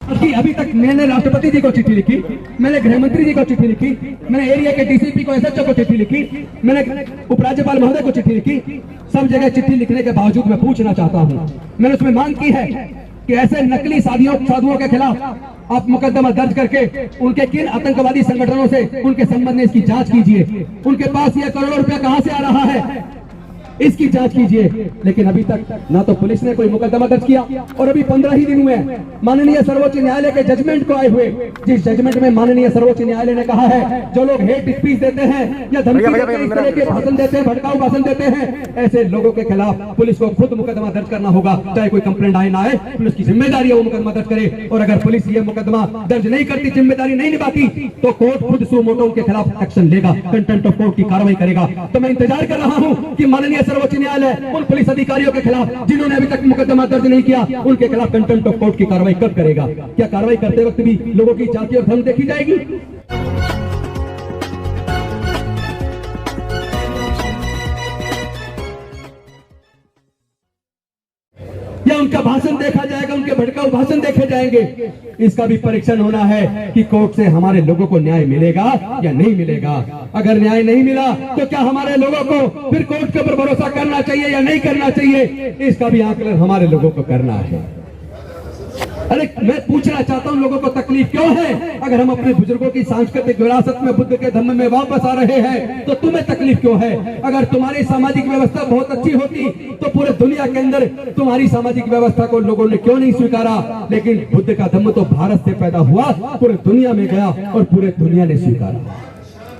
अभी तक मैंने राष्ट्रपति जी को चिट्ठी लिखी, मैंने गृह मंत्री जी को चिट्ठी लिखी, मैंने एरिया के डीसीपी को, एसएचओ को चिट्ठी लिखी, मैंने उपराज्यपाल महोदय को चिट्ठी लिखी। सब जगह चिट्ठी लिखने के बावजूद मैं पूछना चाहता हूं, मैंने उसमें मांग की है कि ऐसे नकली साधुओं के खिलाफ आप मुकदमा दर्ज करके उनके किन आतंकवादी संगठनों से उनके संबंध में इसकी जांच कीजिए। उनके पास यह करोड़ों रुपया कहां से आ रहा है, इसकी जांच कीजिए। लेकिन अभी तक ना तो पुलिस ने कोई मुकदमा दर्ज किया, और अभी 15 ही दिन हुए माननीय सर्वोच्च न्यायालय के जजमेंट को आए हुए, जिस जजमेंट में माननीय सर्वोच्च न्यायालय ने कहा है जो लोग हेट स्पीच देते हैं या धमकी देते हैं, इस तरह के भाषण देते हैं, भड़काऊ भाषण देते हैं, ऐसे लोगों के खिलाफ पुलिस को खुद मुकदमा दर्ज करना होगा। चाहे कोई कंप्लेंट आए ना आए, पुलिस की जिम्मेदारी है वो मुकदमा दर्ज करे। और अगर पुलिस ये मुकदमा दर्ज नहीं करती, जिम्मेदारी नहीं निभाती, तो कोर्ट खुद सू मोटो उनके खिलाफ एक्शन लेगा, कंटेम्प्ट ऑफ कोर्ट की कार्रवाई करेगा। तो मैं इंतजार कर रहा हूं कि माननीय सर्वोच्च न्यायालय उन पुलिस अधिकारियों के खिलाफ जिन्होंने अभी तक मुकदमा दर्ज नहीं किया, उनके खिलाफ कंटेम्प्ट ऑफ कोर्ट की कार्रवाई कब करेगा। क्या कार्रवाई करते वक्त भी लोगों की जाति और धर्म देखी जाएगी? या उनका भाषण देखा जाएगा, उनके भड़काऊ भाषण देखे जाएंगे? इसका भी परीक्षण होना है कि कोर्ट से हमारे लोगों को न्याय मिलेगा या नहीं मिलेगा। अगर न्याय नहीं मिला तो क्या हमारे लोगों को फिर कोर्ट के ऊपर भरोसा करना चाहिए या नहीं करना चाहिए, इसका भी आकलन हमारे लोगों को करना है। अरे मैं पूछना चाहता हूं, लोगों को तकलीफ क्यों है? अगर हम अपने बुजुर्गों की सांस्कृतिक विरासत में, बुद्ध के धम्म में वापस आ रहे हैं, तो तुम्हें तकलीफ क्यों है? अगर तुम्हारी सामाजिक व्यवस्था बहुत अच्छी होती तो पूरे दुनिया के अंदर तुम्हारी सामाजिक व्यवस्था को लोगों ने क्यों नहीं स्वीकारा? लेकिन बुद्ध का धम्म तो भारत से पैदा हुआ, पूरे दुनिया में गया और पूरे दुनिया ने स्वीकारा।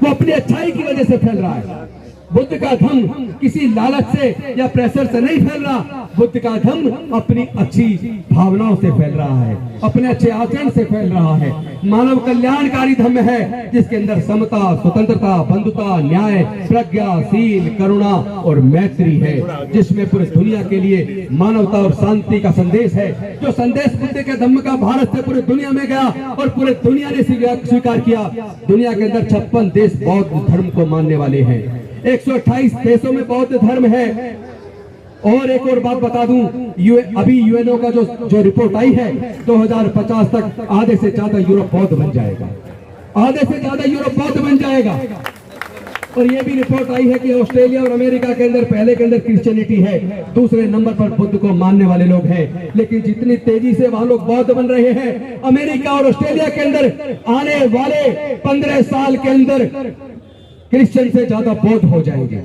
वो अपनी अच्छाई की वजह से फैल रहा है। बुद्ध का धम्म किसी लालच से या प्रेशर से नहीं फैल रहा। बुद्ध का धम्म अपनी अच्छी भावनाओं से फैल रहा है, अपने अच्छे आचरण से फैल रहा है। मानव कल्याणकारी धम्म है जिसके अंदर समता, स्वतंत्रता, बंधुता, न्याय, प्रज्ञा, शील, करुणा और मैत्री है, जिसमें पूरी दुनिया के लिए मानवता और शांति का संदेश है। जो संदेश बुद्ध के धम्म का भारत से पूरी दुनिया में गया और पूरे दुनिया ने स्वीकार किया। दुनिया के अंदर 56 देश बौद्ध धर्म को मानने वाले हैं, 128 देशों में बौद्ध धर्म है। और एक और बात बता दूं, अभी यूएनओ का जो रिपोर्ट आई है, 2050 तक आधे से ज्यादा यूरोप बौद्ध बन जाएगा, आधे से ज्यादा यूरोप बौद्ध बन जाएगा। और ये भी रिपोर्ट आई है कि ऑस्ट्रेलिया और अमेरिका के अंदर पहले के अंदर क्रिश्चियनिटी है, दूसरे नंबर पर बुद्ध को मानने वाले लोग हैं। लेकिन जितनी तेजी से वहां लोग बौद्ध बन रहे हैं, अमेरिका और ऑस्ट्रेलिया के अंदर आने वाले 15 साल के अंदर क्रिश्चियन से ज्यादा बौद्ध हो जाएंगे।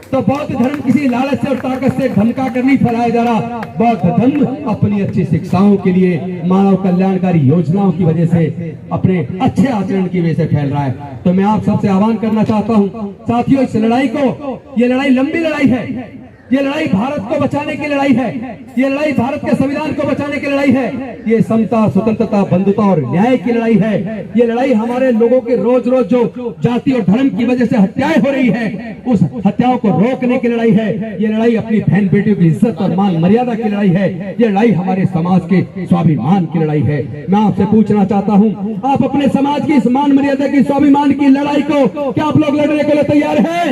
तो बौद्ध धर्म किसी लालच से और ताकत से धमका कर नहीं फैलाया जा रहा। बौद्ध धर्म अपनी अच्छी शिक्षाओं के लिए, मानव कल्याणकारी योजनाओं की वजह से, अपने अच्छे आचरण की वजह से फैल रहा है। तो मैं आप सबसे आह्वान करना चाहता हूं साथियों, इस लड़ाई को, ये लड़ाई लंबी लड़ाई है, ये लड़ाई भारत को बचाने की लड़ाई है, ये लड़ाई भारत के संविधान को बचाने की लड़ाई है, ये समता, स्वतंत्रता, बंधुता और न्याय की लड़ाई है। ये लड़ाई हमारे लोगों के रोज रोज जो जाति और धर्म की वजह से हत्याएं हो रही है, उस हत्याओं को रोकने की लड़ाई है। ये लड़ाई अपनी बहन बेटियों की इज्जत और मान मर्यादा की लड़ाई है। ये लड़ाई हमारे समाज के स्वाभिमान की लड़ाई है। मैं आपसे पूछना चाहता हूँ, आप अपने समाज की इस मान मर्यादा की, स्वाभिमान की लड़ाई को क्या आप लोग लड़ने के लिए तैयार हैं?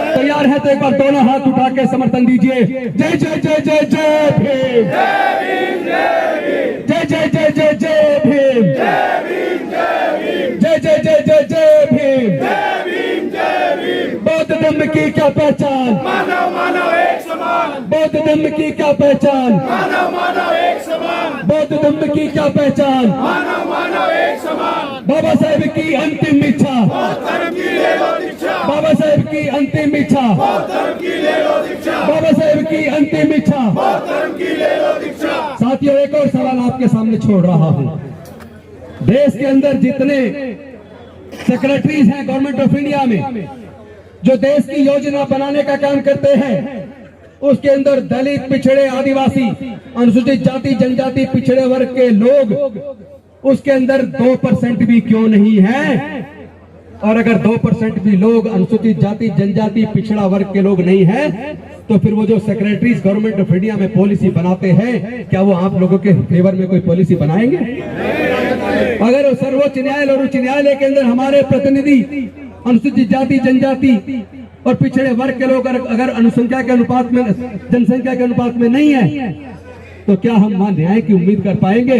तैयार है तो एक बार दोनों हाथ उठा के समर्थन दीजिए। जय जय जय जय जय भीम, जय जय जय जय जय भीम, जय जय जय जय जय भीम। बौद्ध धर्म की क्या पहचान? मानव मानव एक समान। बौद्ध धर्म की क्या पहचान? मानव मानव एक समान। बौद्ध धर्म की क्या पहचान? मानव मानव एक समान। बाबा साहेब की अंतिम इच्छा, बौद्ध धर्म की ले लो दीक्षा। बाबा साहेब की अंतिम इच्छा, बौद्ध धर्म की ले लो दीक्षा। बाबा साहेब की अंतिम इच्छा। बौद्ध धर्म की ले लो दीक्षा। साथियों, एक और सवाल आपके सामने छोड़ रहा हूं। देश के अंदर जितने सेक्रेटरीज हैं गवर्नमेंट ऑफ इंडिया में, जो देश की योजना बनाने का काम करते हैं, उसके अंदर दलित, पिछड़े, आदिवासी, अनुसूचित जाति, जनजाति, पिछड़े वर्ग के लोग उसके अंदर 2% भी क्यों नहीं है? और अगर 2% भी लोग अनुसूचित जाति, जनजाति, पिछड़ा वर्ग के लोग नहीं है, तो फिर वो जो सेक्रेटरीज गवर्नमेंट ऑफ इंडिया में पॉलिसी बनाते हैं, क्या वो आप लोगों के फेवर में कोई पॉलिसी बनाएंगे? अगर सर्वोच्च न्यायालय और उच्च न्यायालय के अंदर हमारे प्रतिनिधि अनुसूचित जाति, जनजाति और पिछड़े वर्ग के लोग अगर अनुसंख्या के अनुपात में, जनसंख्या के अनुपात में नहीं है, तो क्या हम वहां न्याय की उम्मीद कर पाएंगे?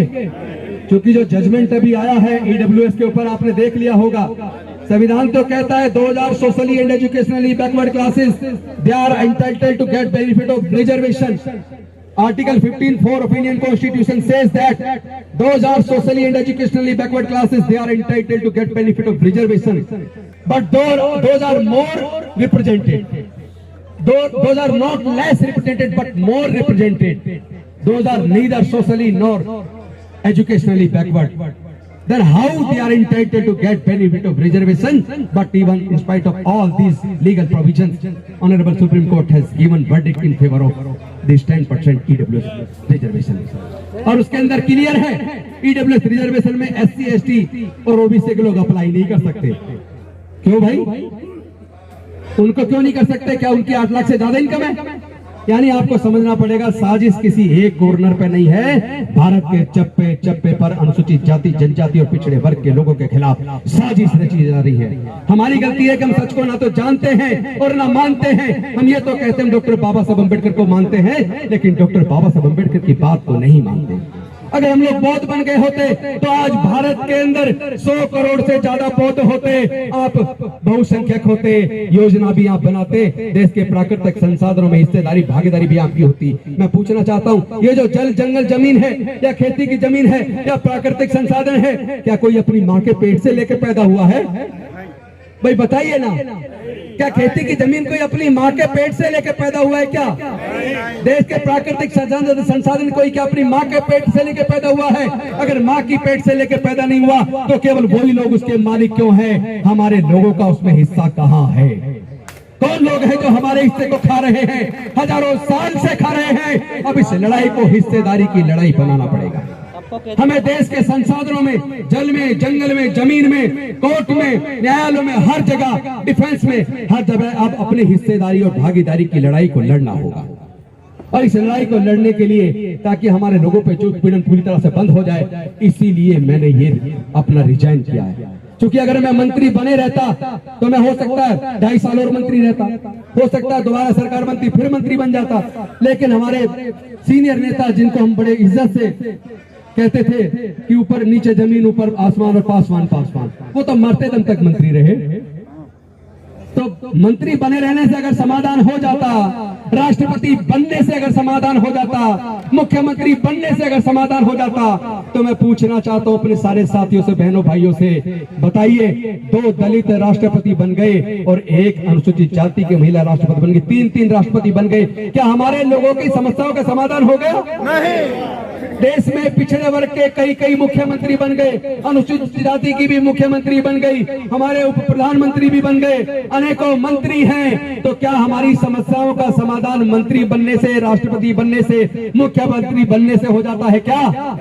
क्योंकि जो जजमेंट अभी आया है ईडब्ल्यूएस के ऊपर आपने देख लिया होगा। संविधान तो कहता है 2000 socially and educationally backward classes they are entitled to get benefit of reservation. Article 15(4) of Indian Constitution says that those are socially and educationally backward classes, they are entitled to get benefit of reservation. But those are more represented. Those are not less represented, but more represented. Those are neither socially nor educationally backward. Then how they are entitled to get benefit of reservation? But even in spite of all these legal provisions, Honorable Supreme Court has given verdict in favor of this 10% EWS reservation. और उसके अंदर clear है EWS reservation में SC, ST और OBC के लोग apply नहीं कर सकते। क्यों भाई? उनको क्यों नहीं कर सकते? क्या उनकी 8 लाख से ज्यादा इनकम है? यानी आपको समझना पड़ेगा, साजिश किसी एक गवर्नर पे नहीं है, भारत के चप्पे चप्पे पर अनुसूचित जाति, जनजाति और पिछड़े वर्ग के लोगों के खिलाफ साजिश रची जा रही है। हमारी गलती है कि हम सच को ना तो जानते हैं और ना मानते हैं। हम ये तो कहते हैं डॉक्टर बाबा साहब अम्बेडकर को मानते हैं, लेकिन डॉक्टर बाबा साहब अम्बेडकर की बात को नहीं मानते। अगर हम लोग बौद्ध बन गए होते तो आज भारत के अंदर 100 करोड़ से ज्यादा बौद्ध होते, आप बहुसंख्यक होते, योजना भी आप बनाते, देश के प्राकृतिक संसाधनों में हिस्सेदारी भागीदारी भी आपकी होती। मैं पूछना चाहता हूँ, ये जो जल जंगल जमीन है या खेती की जमीन है या प्राकृतिक संसाधन है, क्या कोई अपनी माँ के पेट से लेकर पैदा हुआ है? भाई बताइए ना, क्या खेती की जमीन कोई अपनी माँ के पेट से लेकर पैदा हुआ है? क्या देश के प्राकृतिक संसाधन कोई क्या अपनी माँ के पेट से लेकर पैदा हुआ है? अगर माँ की पेट से लेकर पैदा नहीं हुआ तो केवल वही लोग उसके मालिक क्यों हैं? हमारे लोगों का उसमें हिस्सा कहाँ है? कौन लोग हैं जो हमारे हिस्से को खा रहे हैं, हजारों साल से खा रहे हैं? अब इस लड़ाई को हिस्सेदारी की लड़ाई बनाना पड़ेगा। हमें देश के संसाधनों में, जल में, जंगल में, जमीन में, कोर्ट में, न्यायालयों में, हर जगह, डिफेंस में, हर जगह अब अपनी हिस्सेदारी और भागीदारी की लड़ाई को लड़ना होगा। और इस लड़ाई को लड़ने के लिए, ताकि हमारे लोगों पे जो पीड़न पूरी तरह से बंद हो जाए, इसीलिए मैंने ये अपना रिजाइन किया है। क्योंकि अगर मैं मंत्री बने रहता तो मैं हो सकता है 2.5 साल और मंत्री रहता, हो सकता है दोबारा सरकार बनती, फिर मंत्री बन जाता। लेकिन हमारे सीनियर नेता, जिनको हम बड़े इज्जत से कहते थे कि ऊपर नीचे जमीन, ऊपर आसमान और पासवान पासवान, वो तो मरते दम तक मंत्री रहे। तो मंत्री बने रहने से अगर समाधान हो जाता, राष्ट्रपति बनने से अगर समाधान हो जाता, मुख्यमंत्री बनने से अगर समाधान हो जाता, तो मैं पूछना चाहता हूं अपने सारे साथियों से, बहनों भाइयों से, बताइए 2 दलित राष्ट्रपति बन गए और 1 अनुसूचित जाति की महिला राष्ट्रपति बन गई, 3 राष्ट्रपति बन गए, क्या हमारे लोगों की समस्याओं का समाधान हो गया? नहीं। देश में पिछड़े वर्ग के कई मुख्यमंत्री बन गए, अनुसूचित जाति की भी मुख्यमंत्री बन गई, हमारे उप प्रधानमंत्री भी बन गए, अनेकों मंत्री हैं। तो क्या हमारी समस्याओं का समाधान मंत्री बनने से, राष्ट्रपति बनने से, मुख्यमंत्री बनने से हो जाता है क्या?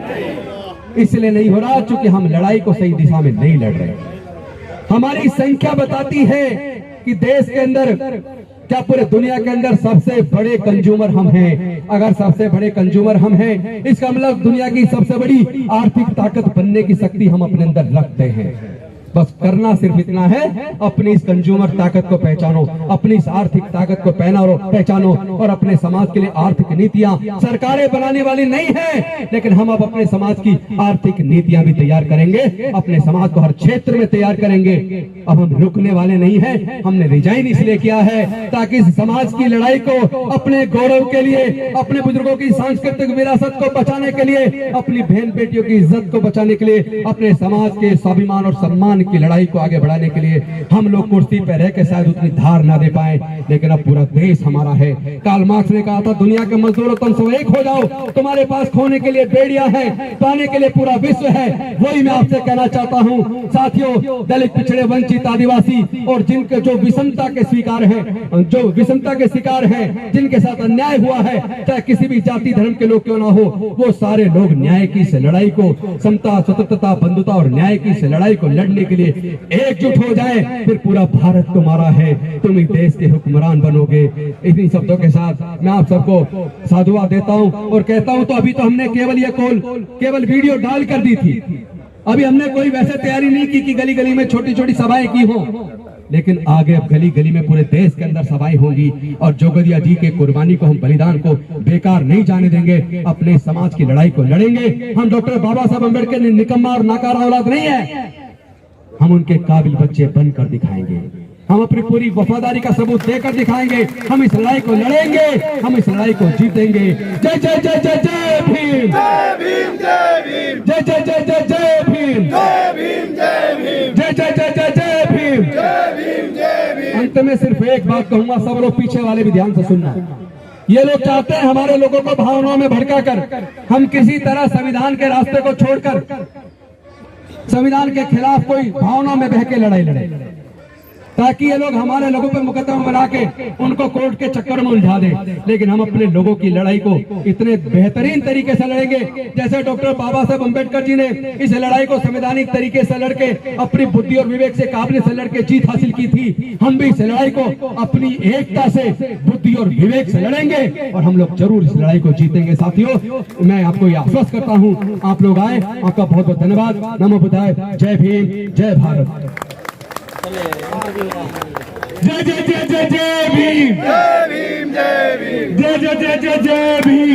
इसलिए नहीं हो रहा, क्योंकि हम लड़ाई को सही दिशा में नहीं लड़ रहे। हमारी संख्या बताती है कि देश के अंदर, क्या पूरे दुनिया के अंदर सबसे बड़े कंज्यूमर हम हैं। अगर सबसे बड़े कंज्यूमर हम हैं, इसका मतलब दुनिया की सबसे बड़ी आर्थिक ताकत बनने की शक्ति हम अपने अंदर रखते हैं। बस करना सिर्फ इतना है, अपनी इस कंज्यूमर ताकत को पहचानो, अपनी इस आर्थिक ताकत को पहचानो और अपने समाज के लिए आर्थिक नीतियां सरकारें बनाने वाली नहीं है, लेकिन हम अब अपने समाज की आर्थिक नीतियां भी तैयार करेंगे, अपने समाज को हर क्षेत्र में तैयार करेंगे। अब हम रुकने वाले नहीं है। हमने रिजाइन इसलिए किया है ताकि इस समाज की लड़ाई को अपने गौरव के लिए, अपने बुजुर्गों की सांस्कृतिक विरासत को बचाने के लिए, अपनी बहन बेटियों की इज्जत को बचाने के लिए, अपने समाज के स्वाभिमान और सम्मान की लड़ाई को आगे बढ़ाने के लिए हम लोग कुर्सी पे रह के शायद उतनी धार ना दे पाए, लेकिन अब पूरा देश हमारा है। कार्ल मार्क्स ने कहा था, दुनिया के मजदूरों तुम सब एक हो जाओ, तुम्हारे पास खोने के लिए बेड़ियां हैं, पाने के लिए पूरा विश्व है। वही मैं आपसे कहना चाहता हूं साथियों, दलित, पिछड़े, वंचित, आदिवासी और जिनके जो विषमता के शिकार हैं, जिनके साथ अन्याय हुआ है, चाहे किसी भी जाति धर्म के लोग क्यों ना हो, वो सारे लोग न्याय की इस लड़ाई को, समता, स्वतंत्रता, बंधुता और न्याय की इस लड़ाई को लड़ने के लिए एकजुट हो जाए। फिर पूरा भारत तुम्हारा है, तुम इस देश के हुक्मरान बनोगे। इन्हीं शब्दों के साथ मैं आप सबको साधुवाद देता हूं और कहता हूं, तो अभी तो हमने केवल वीडियो डाल कर दी थी, अभी हमने कोई वैसे तैयारी नहीं की कि गली गली में छोटी छोटी सभाएं की हो। लेकिन आगे अब गली गली में पूरे देश के अंदर सभाएं होंगी और जोगदिया जी के कुर्बानी को, हम बलिदान को बेकार नहीं जाने देंगे। अपने समाज की लड़ाई को लड़ेंगे। हम डॉक्टर बाबा साहब अम्बेडकर ने निकम्मा और नाकारा औलाद नहीं है, हम उनके काबिल बच्चे बनकर दिखाएंगे। हम अपनी पूरी वफादारी का सबूत देकर दिखाएंगे। हम इस लड़ाई को लड़ेंगे, हम इस लड़ाई को जीतेंगे। जय जय जय जय जय भीम, जय भीम, जय भीम, जय जय जय जय जय भीम, जय भीम, जय भीम, जय जय जय जय जय भीम। जय भीम, जय भीम। अंत में सिर्फ एक बात कहूंगा, सब लोग पीछे वाले भी ध्यान से सुनना। ये लोग चाहते हैं हमारे लोगों को भावनाओं में भड़काकर हम किसी तरह संविधान के रास्ते को छोड़कर संविधान के खिलाफ कोई भावनाओं में बह के लड़ाई लड़े, ताकि ये लोग हमारे लोगों पे मुकदमा बना के उनको कोर्ट के चक्कर में उलझा दें। लेकिन हम अपने लोगों की लड़ाई को इतने बेहतरीन तरीके से लड़ेंगे जैसे डॉक्टर बाबा साहब अम्बेडकर जी ने इस लड़ाई को संवैधानिक तरीके से लड़के अपनी बुद्धि और विवेक से काबिल से लड़के जीत हासिल की थी। हम भी इस लड़ाई को अपनी एकता से, बुद्धि और विवेक से लड़ेंगे और हम लोग जरूर इस लड़ाई को जीतेंगे। साथियों, मैं आपको यह आश्वस्त करता हूँ, आप लोग आए, आपका बहुत बहुत धन्यवाद। नमो बुद्धाय। जय भीम, जय भारत। जय जय जय जय जय भीम, जय भीम, जय भीम, जय जय जय जय जय भीम।